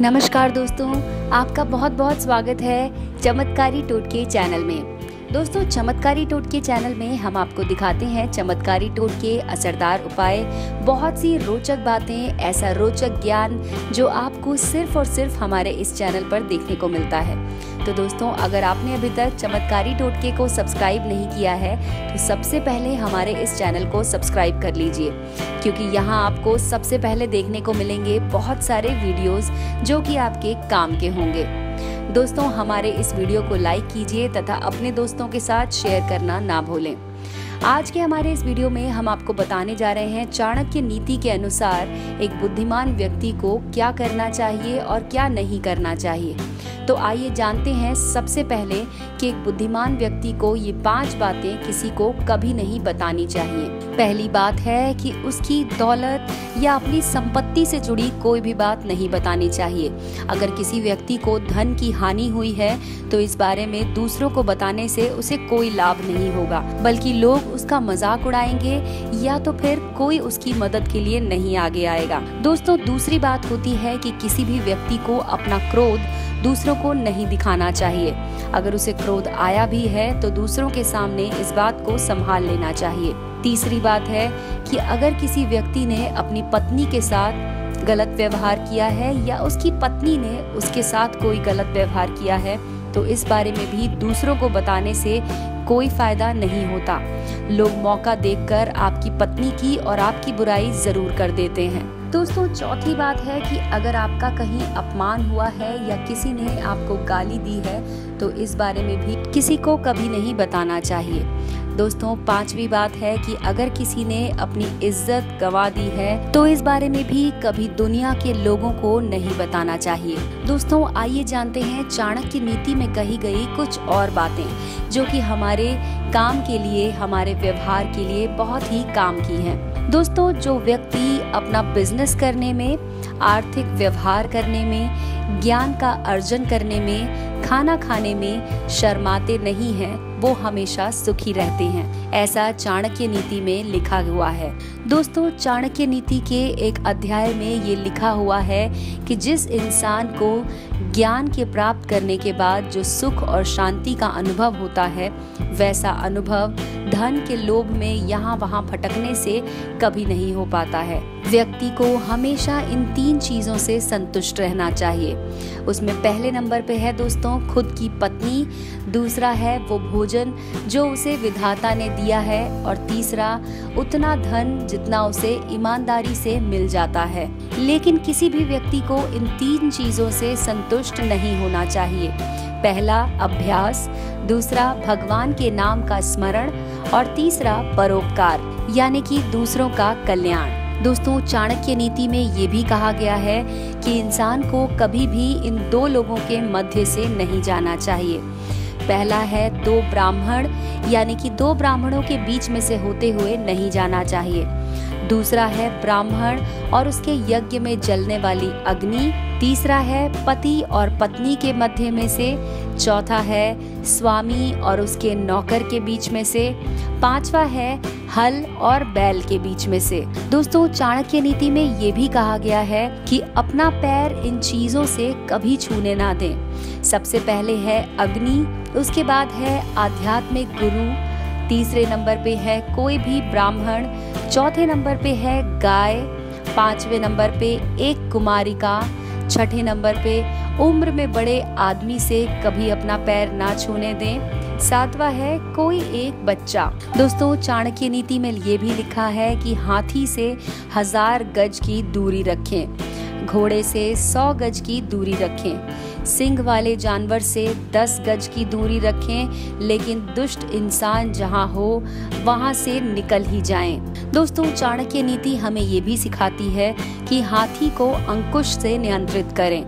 नमस्कार दोस्तों, आपका बहुत बहुत स्वागत है चमत्कारी टोटके चैनल में। दोस्तों, चमत्कारी टोटके चैनल में हम आपको दिखाते हैं चमत्कारी टोटके, असरदार उपाय, बहुत सी रोचक बातें, ऐसा रोचक ज्ञान जो आपको सिर्फ और सिर्फ हमारे इस चैनल पर देखने को मिलता है। तो दोस्तों, अगर आपने अभी तक चमत्कारी टोटके को सब्सक्राइब नहीं किया है तो सबसे पहले हमारे इस चैनल को सब्सक्राइब कर लीजिए, क्योंकि यहाँ आपको सबसे पहले देखने को मिलेंगे बहुत सारे वीडियोस जो कि आपके काम के होंगे। दोस्तों, हमारे इस वीडियो को लाइक कीजिए तथा अपने दोस्तों के साथ शेयर करना ना भूलें। आज के हमारे इस वीडियो में हम आपको बताने जा रहे हैं चाणक्य नीति के अनुसार एक बुद्धिमान व्यक्ति को क्या करना चाहिए और क्या नहीं करना चाहिए। तो आइए जानते हैं सबसे पहले कि एक बुद्धिमान व्यक्ति को ये 5 बातें किसी को कभी नहीं बतानी चाहिए। पहली बात है कि उसकी दौलत या अपनी संपत्ति से जुड़ी कोई भी बात नहीं बतानी चाहिए। अगर किसी व्यक्ति को धन की हानि हुई है तो इस बारे में दूसरों को बताने से उसे कोई लाभ नहीं होगा, बल्कि लोग उसका मजाक उड़ाएंगे या तो फिर कोई उसकी मदद के लिए नहीं आगे आएगा। दोस्तों, दूसरी बात होती है कि किसी भी व्यक्ति को अपना क्रोध दूसरों को नहीं दिखाना चाहिए। अगर उसे क्रोध आया भी है तो दूसरों के सामने इस बात को संभाल लेना चाहिए। तीसरी बात है कि अगर किसी व्यक्ति ने अपनी पत्नी के साथ गलत व्यवहार किया है या उसकी पत्नी ने उसके साथ कोई गलत व्यवहार किया है तो इस बारे में भी दूसरों को बताने से कोई फायदा नहीं होता। लोग मौका देखकर आपकी पत्नी की और आपकी बुराई जरूर कर देते हैं। दोस्तों, चौथी बात है कि अगर आपका कहीं अपमान हुआ है या किसी ने आपको गाली दी है तो इस बारे में भी किसी को कभी नहीं बताना चाहिए। दोस्तों, 5वीं बात है कि अगर किसी ने अपनी इज्जत गंवा दी है तो इस बारे में भी कभी दुनिया के लोगों को नहीं बताना चाहिए। दोस्तों, आइए जानते हैं चाणक्य नीति में कही गई कुछ और बातें जो कि हमारे काम के लिए, हमारे व्यवहार के लिए बहुत ही काम की हैं। दोस्तों, जो व्यक्ति अपना बिजनेस करने में, आर्थिक व्यवहार करने में, ज्ञान का अर्जन करने में, खाना खाने में शर्माते नहीं हैं, वो हमेशा सुखी रहते हैं। ऐसा चाणक्य नीति में लिखा हुआ है। दोस्तों, चाणक्य नीति के एक अध्याय में ये लिखा हुआ है कि जिस इंसान को ज्ञान के प्राप्त करने के बाद जो सुख और शांति का अनुभव होता है, वैसा अनुभव धन के लोभ में यहाँ वहाँ भटकने से कभी नहीं हो पाता है। व्यक्ति को हमेशा इन 3 चीजों से संतुष्ट रहना चाहिए। उसमें पहले नंबर पे है दोस्तों खुद की पत्नी, दूसरा है वो भोजन जो उसे विधाता ने दिया है, और तीसरा उतना धन जितना उसे ईमानदारी से मिल जाता है। लेकिन किसी भी व्यक्ति को इन 3 चीजों से संतुष्ट नहीं होना चाहिए। पहला अभ्यास, दूसरा भगवान के नाम का स्मरण और तीसरा परोपकार यानी कि दूसरों का कल्याण। दोस्तों, चाणक्य नीति में ये भी कहा गया है कि इंसान को कभी भी इन 2 लोगों के मध्य से नहीं जाना चाहिए। पहला है 2 ब्राह्मण यानी कि 2 ब्राह्मणों के बीच में से होते हुए नहीं जाना चाहिए। दूसरा है ब्राह्मण और उसके यज्ञ में जलने वाली अग्नि। तीसरा है पति और पत्नी के मध्य में से। चौथा है स्वामी और उसके नौकर के बीच में से। 5वां है हल और बैल के बीच में से। दोस्तों, चाणक्य नीति में ये भी कहा गया है कि अपना पैर इन चीजों से कभी छूने ना दें। सबसे पहले है अग्नि, उसके बाद है आध्यात्मिक गुरु, तीसरे नंबर पे है कोई भी ब्राह्मण, चौथे नंबर पे है गाय, 5वें नंबर पे एक कुमारिका, 6ठे नंबर पे उम्र में बड़े आदमी से कभी अपना पैर ना छूने दें, 7वां है कोई एक बच्चा। दोस्तों, चाणक्य नीति में ये भी लिखा है कि हाथी से 1000 गज की दूरी रखें, घोड़े से 100 गज की दूरी रखें, सिंह वाले जानवर से 10 गज की दूरी रखें, लेकिन दुष्ट इंसान जहां हो वहां से निकल ही जाएं। दोस्तों, चाणक्य नीति हमें ये भी सिखाती है कि हाथी को अंकुश से नियंत्रित करें,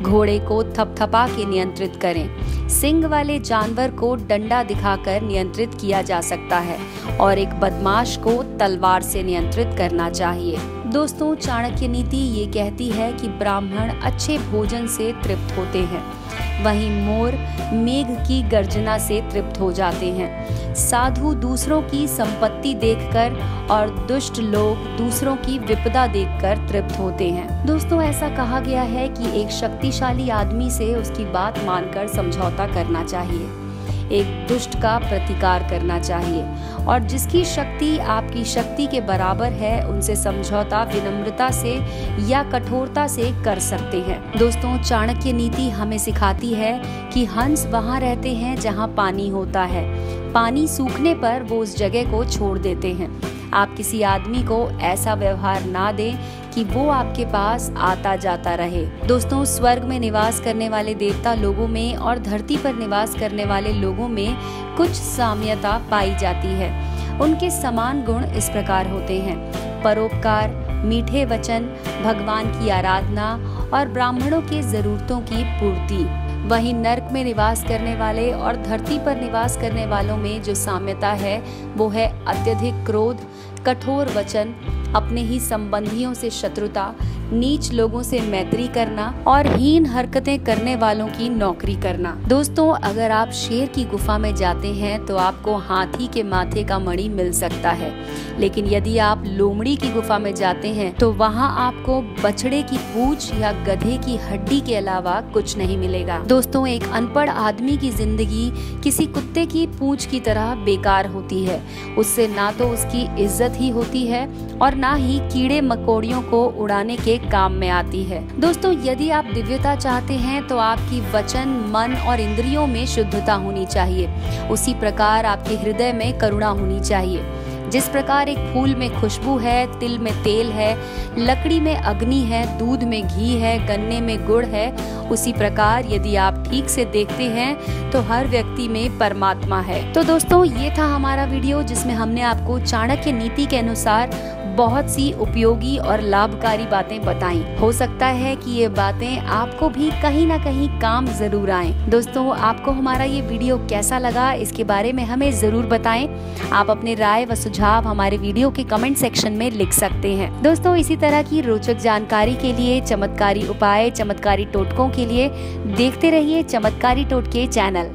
घोड़े को थपथपा के नियंत्रित करें, सिंग वाले जानवर को डंडा दिखाकर नियंत्रित किया जा सकता है और एक बदमाश को तलवार से नियंत्रित करना चाहिए। दोस्तों, चाणक्य नीति ये कहती है कि ब्राह्मण अच्छे भोजन से तृप्त होते हैं, वहीं मोर मेघ की गर्जना से तृप्त हो जाते हैं। साधु दूसरों की संपत्ति देखकर और दुष्ट लोग दूसरों की विपदा देखकर तृप्त होते हैं। दोस्तों, ऐसा कहा गया है कि एक शक्तिशाली आदमी से उसकी बात मानकर समझौता करना चाहिए, एक दुष्ट का प्रतिकार करना चाहिए, और जिसकी शक्ति आपकी शक्ति के बराबर है उनसे समझौता विनम्रता से या कठोरता से कर सकते हैं। दोस्तों, चाणक्य नीति हमें सिखाती है कि हंस वहाँ रहते हैं जहाँ पानी होता है, पानी सूखने पर वो उस जगह को छोड़ देते हैं। आप किसी आदमी को ऐसा व्यवहार ना दें कि वो आपके पास आता जाता रहे। दोस्तों, स्वर्ग में निवास करने वाले देवता लोगों में और धरती पर निवास करने वाले लोगों में कुछ साम्यता पाई जाती है। उनके समान गुण इस प्रकार होते हैं: परोपकार, मीठे वचन, भगवान की आराधना और ब्राह्मणों के जरूरतों की पूर्ति। वहीं नर्क में निवास करने वाले और धरती पर निवास करने वालों में जो साम्यता है वो है अत्यधिक क्रोध, कठोर वचन, अपने ही संबंधियों से शत्रुता, नीच लोगों से मैत्री करना और हीन हरकतें करने वालों की नौकरी करना। दोस्तों, अगर आप शेर की गुफा में जाते हैं तो आपको हाथी के माथे का मणि मिल सकता है, लेकिन यदि आप लोमड़ी की गुफा में जाते हैं तो वहां आपको बछड़े की पूंछ या गधे की हड्डी के अलावा कुछ नहीं मिलेगा। दोस्तों, एक अनपढ़ आदमी की जिंदगी किसी कुत्ते की पूंछ की तरह बेकार होती है। उससे ना तो उसकी इज्जत ही होती है और ना ही कीड़े मकोड़ियों को उड़ाने के काम में आती है। दोस्तों, यदि आप दिव्यता चाहते हैं तो आपकी वचन, मन और इंद्रियों में शुद्धता होनी चाहिए। उसी प्रकार आपके हृदय में करुणा होनी चाहिए। जिस प्रकार एक फूल में खुशबू है, तिल में तेल है, लकड़ी में अग्नि है, दूध में घी है, गन्ने में गुड़ है, उसी प्रकार यदि आप ठीक से देखते हैं तो हर व्यक्ति में परमात्मा है। तो दोस्तों, ये था हमारा वीडियो जिसमें हमने आपको चाणक्य नीति के अनुसार बहुत सी उपयोगी और लाभकारी बातें बताई। हो सकता है कि ये बातें आपको भी कहीं ना कहीं काम जरूर आए। दोस्तों, आपको हमारा ये वीडियो कैसा लगा इसके बारे में हमें जरूर बताएं। आप अपने राय व सुझाव हमारे वीडियो के कमेंट सेक्शन में लिख सकते हैं। दोस्तों, इसी तरह की रोचक जानकारी के लिए, चमत्कारी उपाय, चमत्कारी टोटकों के लिए देखते रहिए चमत्कारी टोटके चैनल।